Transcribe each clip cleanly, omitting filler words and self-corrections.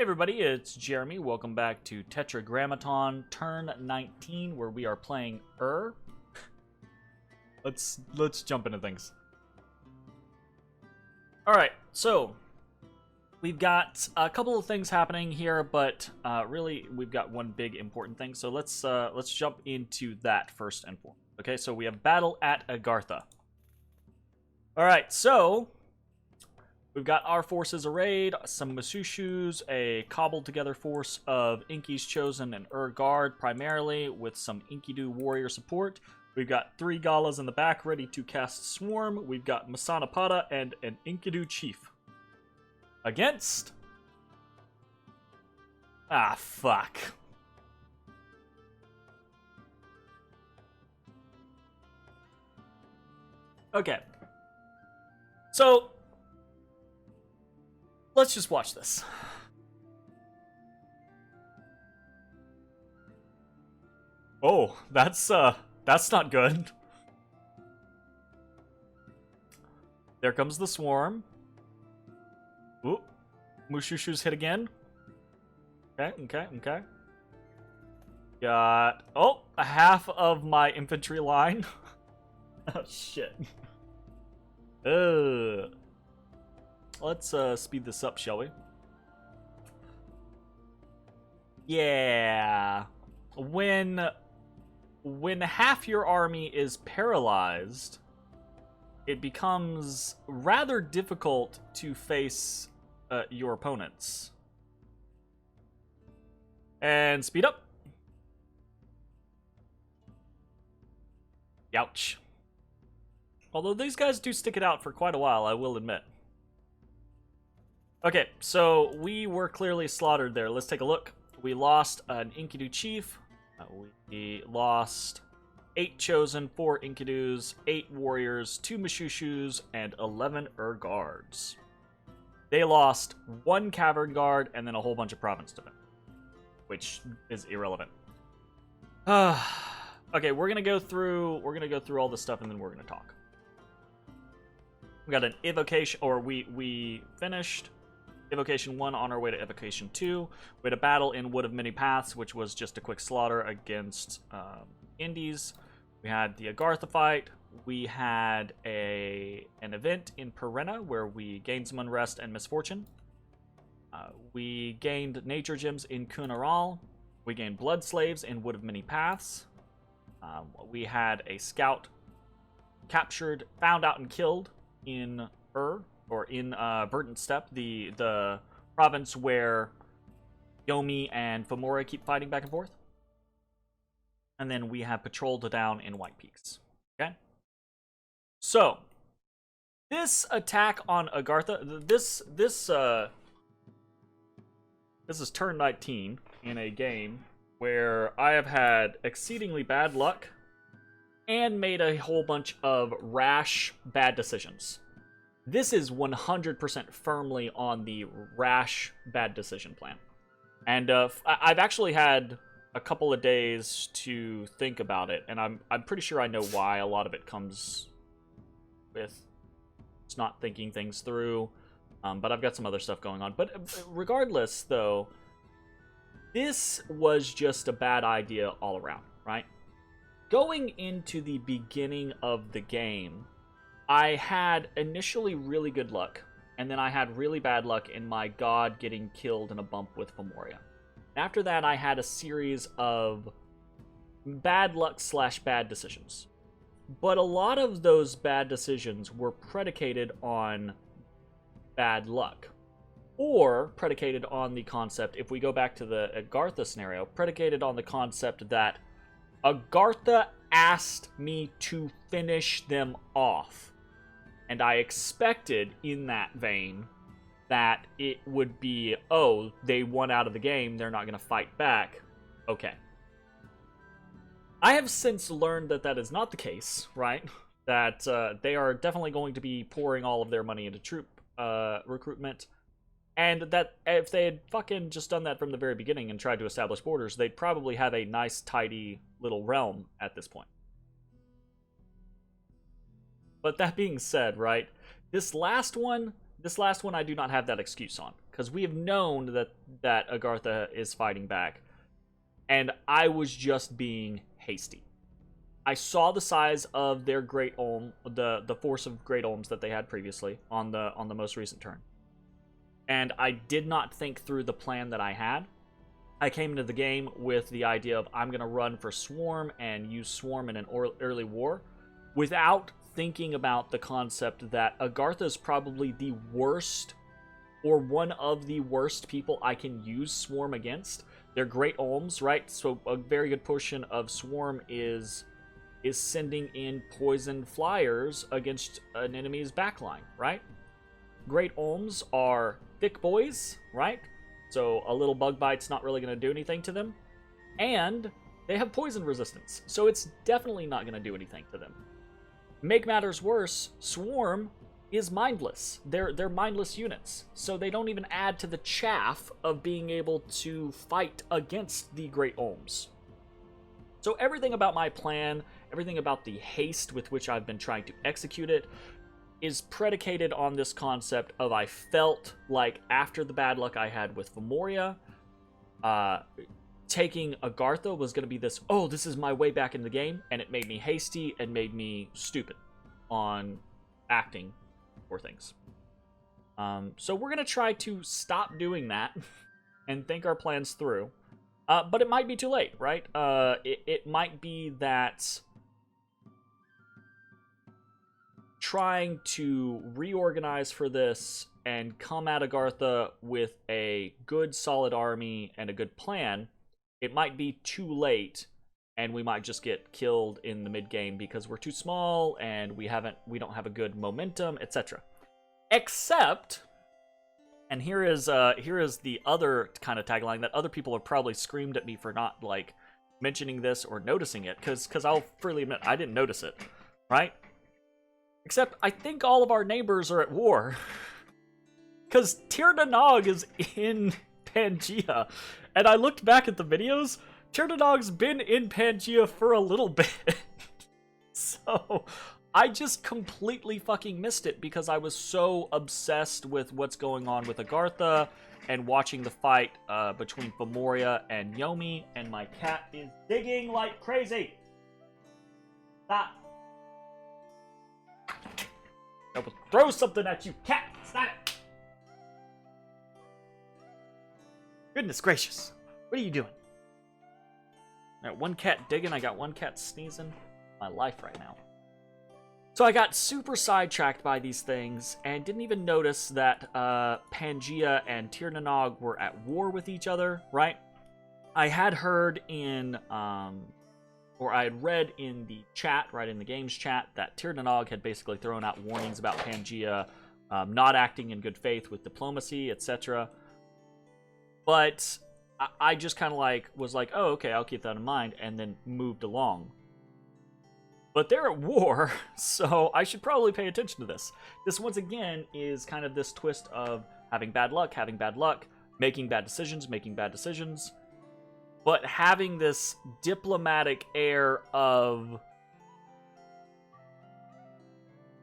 everybody, it's Jeremy. Welcome back to Tetragrammaton turn 19, where we are playing Let's jump into things. Alright, so we've got a couple of things happening here, but really we've got one big important thing. So let's jump into that first and foremost. Okay, so we have battle at Agartha. Alright, so we've got our forces arrayed, some Masushus, a cobbled together force of Inky's Chosen and Guard primarily, with some Enkidu warrior support. We've got 3 Galas in the back ready to cast Swarm. We've got Masanapada and an Enkidu chief. Against... ah, fuck. Okay. So... let's just watch this. Oh, that's not good. There comes the swarm. Ooh, Mushushu's hit again. Okay. Got, oh, a half of my infantry line. Oh, shit. Let's speed this up, shall we? Yeah. When half your army is paralyzed, it becomes rather difficult to face your opponents. And speed up. Ouch. Although these guys do stick it out for quite a while, I will admit. Okay, so we were clearly slaughtered there. Let's take a look. We lost an Enkidu chief. We lost 8 Chosen, 4 Enkidus, 8 warriors, 2 Mashushus, and 11 Guards. They lost 1 Cavern Guard and then a whole bunch of province defense, which is irrelevant. Okay, we're gonna go through all this stuff and then we're gonna talk. We got an evocation, or we finished Evocation 1 on our way to Evocation 2. We had a battle in Wood of Many Paths, which was just a quick slaughter against Indies. We had the Agartha fight. We had an event in Perenna where we gained some unrest and misfortune. We gained nature gems in Kunaral. We gained blood slaves in Wood of Many Paths. We had a scout captured, found out, and killed in or in Burton Steppe, the province where Yomi and Fomora keep fighting back and forth. And then we have patrolled down in White Peaks. Okay? So, this attack on Agartha, this is turn 19 in a game where I have had exceedingly bad luck and made a whole bunch of rash, bad decisions. This is 100% firmly on the rash, bad decision plan. And I've actually had a couple of days to think about it, and I'm pretty sure I know why. A lot of it comes with just not thinking things through, but I've got some other stuff going on. But regardless, though, this was just a bad idea all around, right? Going into the beginning of the game, I had initially really good luck, and then I had really bad luck in my god getting killed in a bump with Fomoria. After that, I had a series of bad luck / bad decisions. But a lot of those bad decisions were predicated on bad luck. Or predicated on the concept, if we go back to the Agartha scenario, predicated on the concept that Agartha asked me to finish them off. And I expected, in that vein, that it would be, oh, they won out of the game, they're not going to fight back. Okay. I have since learned that that is not the case, right? That they are definitely going to be pouring all of their money into troop recruitment. And that if they had fucking just done that from the very beginning and tried to establish borders, they'd probably have a nice, tidy little realm at this point. But that being said, right, this last one, This last one I do not have that excuse on, because we have known that Agartha is fighting back, and I was just being hasty. I saw the size of their Great Olm, the force of Great Olms that they had previously on the most recent turn, and I did not think through the plan that I had. I came into the game with the idea of I'm going to run for Swarm and use Swarm in an early war, without thinking about the concept that Agartha is probably the worst, or one of the worst people I can use Swarm against. They're Great Olms, right? So a very good portion of Swarm is sending in poison flyers against an enemy's backline, right? Great Olms are thick boys, right? So a little bug bite's not really going to do anything to them. And they have poison resistance, so it's definitely not going to do anything to them. Make matters worse, Swarm is mindless. They're mindless units, so they don't even add to the chaff of being able to fight against the Great Olms. So everything about my plan, everything about the haste with which I've been trying to execute it, is predicated on this concept of I felt like after the bad luck I had with Fomoriya, taking Agartha was going to be this, oh, this is my way back in the game, and it made me hasty and made me stupid on acting for things. So we're going to try to stop doing that and think our plans through. But it might be too late, right? It might be that trying to reorganize for this and come at Agartha with a good, solid army and a good plan, it might be too late, and we might just get killed in the mid-game because we're too small and we don't have a good momentum, etc. Except, and here is the other kind of tagline that other people have probably screamed at me for not like mentioning this or noticing it, because I'll freely admit I didn't notice it, right? Except I think all of our neighbors are at war, because Tir Nanog is in Pangaea, and I looked back at the videos. Tir Nanog's been in Pangaea for a little bit. So I just completely fucking missed it because I was so obsessed with what's going on with Agartha and watching the fight between Fomoriya and Yomi, and my cat is digging like crazy. Stop. I will throw something at you, cat. Stop it. Goodness gracious. What are you doing? I got one cat digging, I got one cat sneezing. My life right now. So I got super sidetracked by these things and didn't even notice that Pangaea and Tir Nanog were at war with each other, right? I had heard in, or I had read in the chat, right in the game's chat, that Tir Nanog had basically thrown out warnings about Pangaea not acting in good faith with diplomacy, etc. But I just kind of like was like, oh, okay, I'll keep that in mind, and then moved along. But they're at war, so I should probably pay attention to this. This, once again, is kind of this twist of having bad luck, making bad decisions, but having this diplomatic air of,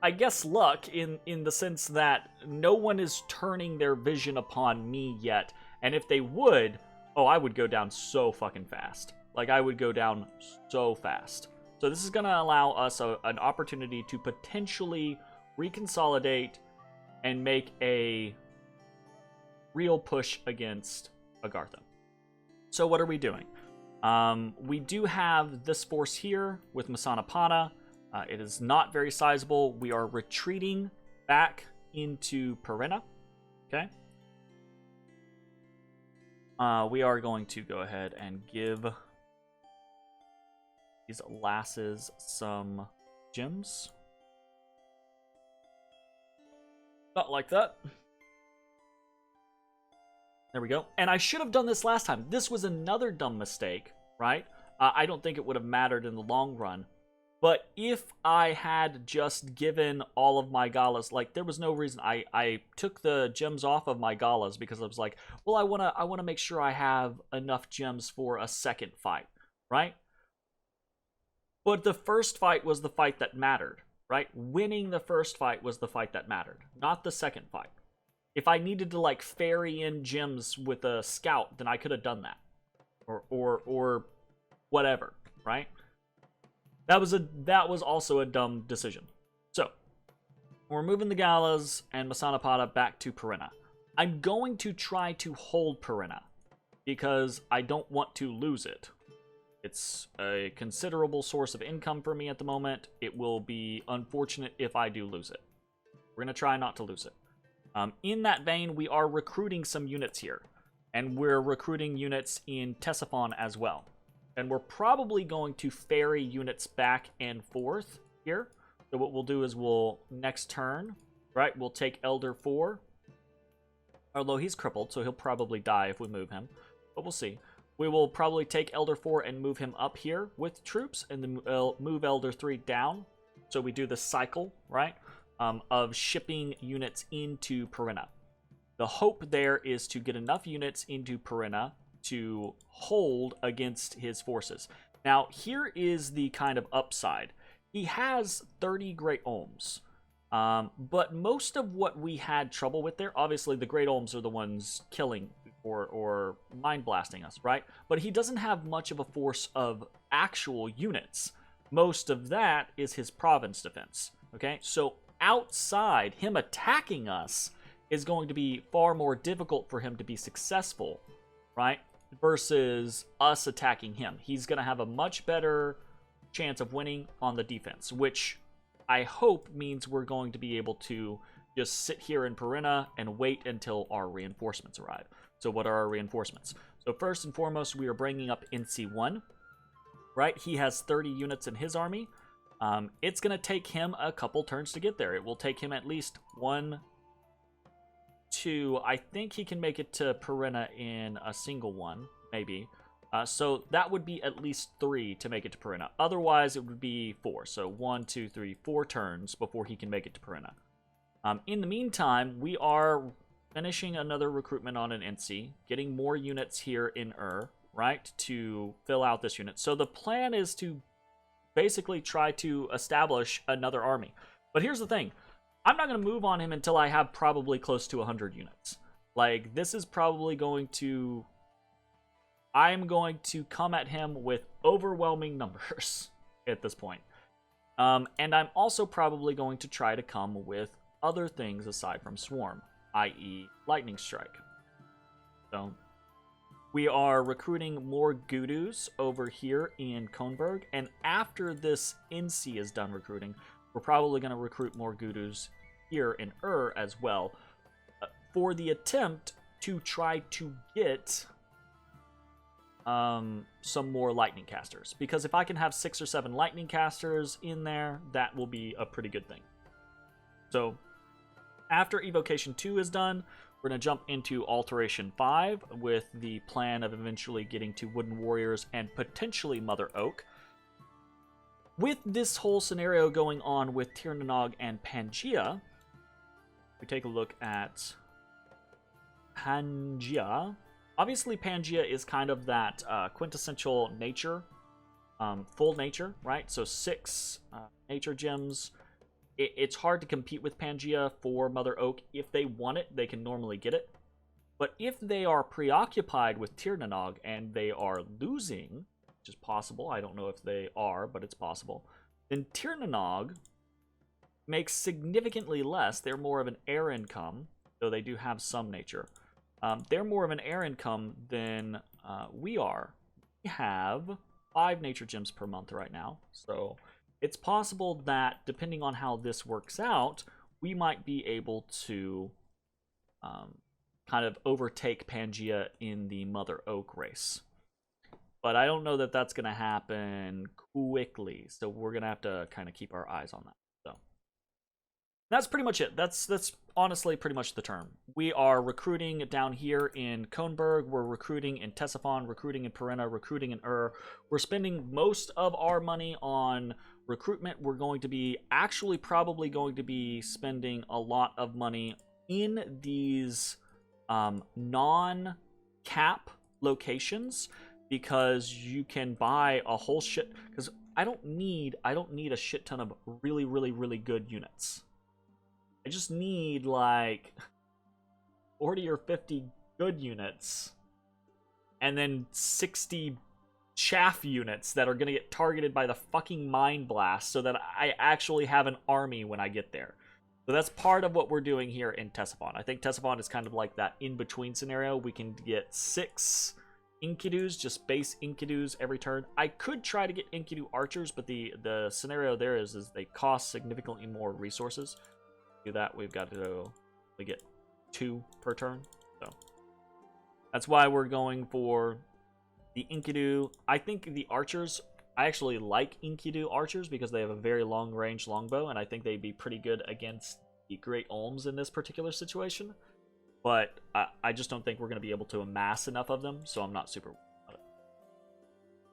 I guess, luck in the sense that no one is turning their vision upon me yet. And if they would, oh, I would go down so fucking fast. Like, I would go down so fast. So this is going to allow us an opportunity to potentially reconsolidate and make a real push against Agartha. So what are we doing? We do have this force here with Masanapana. It is not very sizable. We are retreating back into Perenna. Okay. We are going to go ahead and give these lasses some gems. Not like that. There we go. And I should have done this last time. This was another dumb mistake, right? I don't think it would have mattered in the long run. But if I had just given all of my galas, like, there was no reason. I took the gems off of my galas because I was like, well, I wanna make sure I have enough gems for a second fight, right? But the first fight was the fight that mattered, right? Winning the first fight was the fight that mattered, not the second fight. If I needed to like ferry in gems with a scout, then I could have done that, or whatever, right? That was also a dumb decision. So we're moving the Galas and Masanapada back to Perina. I'm going to try to hold Perina because I don't want to lose it. It's a considerable source of income for me at the moment. It will be unfortunate if I do lose it. We're going to try not to lose it. In that vein, we are recruiting some units here. And we're recruiting units in Ctesiphon as well. And we're probably going to ferry units back and forth here. So what we'll do is we'll, next turn, right, we'll take Elder 4. Although he's crippled, so he'll probably die if we move him. But we'll see. We will probably take Elder 4 and move him up here with troops. And then move Elder 3 down. So we do the cycle, right? Of shipping units into Perina. The hope there is to get enough units into Perina to hold against his forces. Now, here is the kind of upside. He has 30 Great Olms, but most of what we had trouble with there, obviously the Great Olms are the ones killing or mind blasting us, right? But he doesn't have much of a force of actual units. Most of that is his province defense, okay? So outside, him attacking us is going to be far more difficult for him to be successful, right? Versus us attacking him. He's going to have a much better chance of winning on the defense, which I hope means we're going to be able to just sit here in Perina and wait until our reinforcements arrive. So what are our reinforcements? So first and foremost, we are bringing up NC1, right? He has 30 units in his army. It's going to take him a couple turns to get there. It will take him at least 1, 2. I think he can make it to Perina in a single one, maybe. So that would be at least 3 to make it to Perina. Otherwise, it would be 4. So 1, 2, 3, 4 turns before he can make it to Perina. In the meantime, we are finishing another recruitment on an NC, getting more units here in right, to fill out this unit. So the plan is to basically try to establish another army. But here's the thing. I'm not going to move on him until I have probably close to 100 units. Like, this is probably going to... I'm going to come at him with overwhelming numbers at this point. And I'm also probably going to try to come with other things aside from Swarm, i.e. Lightning Strike. So we are recruiting more Gudus over here in Kronberg, and after this NC is done recruiting, we're probably going to recruit more Gudus here in as well, for the attempt to try to get some more lightning casters. Because if I can have 6 or 7 lightning casters in there, that will be a pretty good thing. So after Evocation 2 is done, we're going to jump into Alteration 5 with the plan of eventually getting to Wooden Warriors and potentially Mother Oak. With this whole scenario going on with Tirnanog and Pangaea, we take a look at Pangaea. Obviously, Pangaea is kind of that quintessential nature, full nature, right? So 6 nature gems. It's hard to compete with Pangaea for Mother Oak. If they want it, they can normally get it. But if they are preoccupied with Tirnanog and they are losing, which is possible, I don't know if they are, but it's possible, then Tirnanog makes significantly less. They're more of an air income, though they do have some nature. They're more of an air income than we are. We have 5 nature gems per month right now, so it's possible that, depending on how this works out, we might be able to kind of overtake Pangaea in the Mother Oak race. But I don't know that that's going to happen quickly, so we're going to have to kind of keep our eyes on that. So that's pretty much it. That's honestly pretty much the term. We are recruiting down here in Kronberg. We're recruiting in Ctesiphon, recruiting in Perina, recruiting in We're spending most of our money on recruitment. We're going to be probably going to be spending a lot of money in these non-cap locations, because you can buy a whole shit. Because I don't need a shit ton of really, really, really good units. I just need, like, 40 or 50 good units, and then 60 chaff units that are going to get targeted by the fucking Mind Blast so that I actually have an army when I get there. So that's part of what we're doing here in Ctesiphon. I think Ctesiphon is kind of like that in-between scenario. We can get 6 Enkidu's, just base Enkidu's every turn. I could try to get Enkidu archers, but the scenario there is they cost significantly more resources. To do that, we've got to get 2 per turn. So that's why we're going for the Enkidu. I think the archers, I actually like Enkidu archers because they have a very long-range longbow, and I think they'd be pretty good against the Great Olms in this particular situation. But I just don't think we're going to be able to amass enough of them, so I'm not super worried about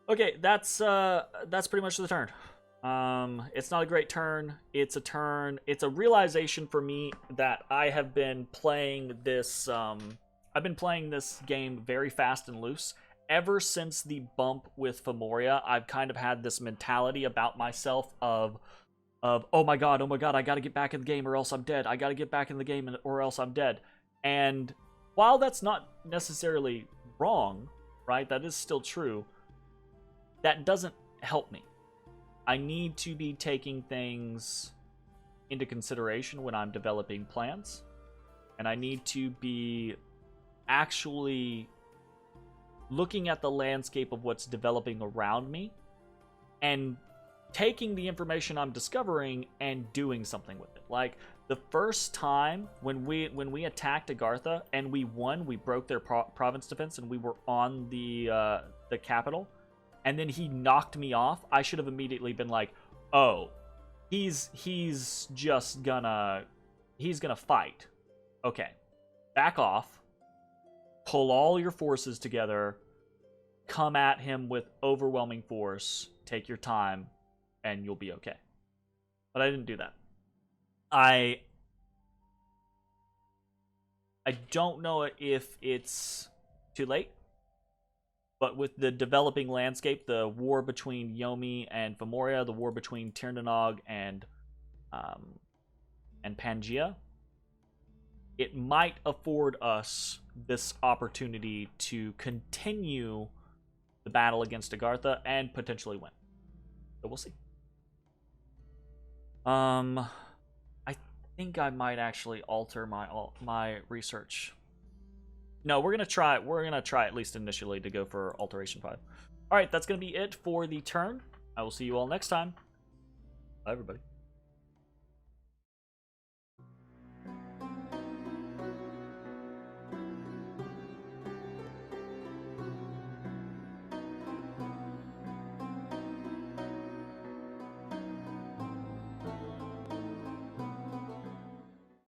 it. Okay, that's pretty much the turn. It's not a great turn. It's a turn. It's a realization for me that I have been playing this. I've been playing this game very fast and loose. Ever since the bump with Femoria, I've kind of had this mentality about myself of oh my god, I gotta get back in the game or else I'm dead. I gotta get back in the game or else I'm dead. And while that's not necessarily wrong, right, that is still true, that doesn't help me. I need to be taking things into consideration when I'm developing plans, and I need to be actually looking at the landscape of what's developing around me and taking the information I'm discovering and doing something with it. Like the first time when we attacked Agartha and we won, we broke their province defense and we were on the capital, and then he knocked me off. I should have immediately been like, oh, he's gonna fight. Okay, back off, pull all your forces together, come at him with overwhelming force, take your time, and you'll be okay. But I didn't do that. I don't know if it's too late, but with the developing landscape, the war between Yomi and Femoria, the war between Tirnanog and Pangaea, it might afford us this opportunity to continue the battle against Agartha and potentially win. So we'll see. I think I might actually alter my research. No, we're gonna try at least initially to go for alteration 5. All right, that's gonna be it for the turn. I will see you all next time. Bye, everybody.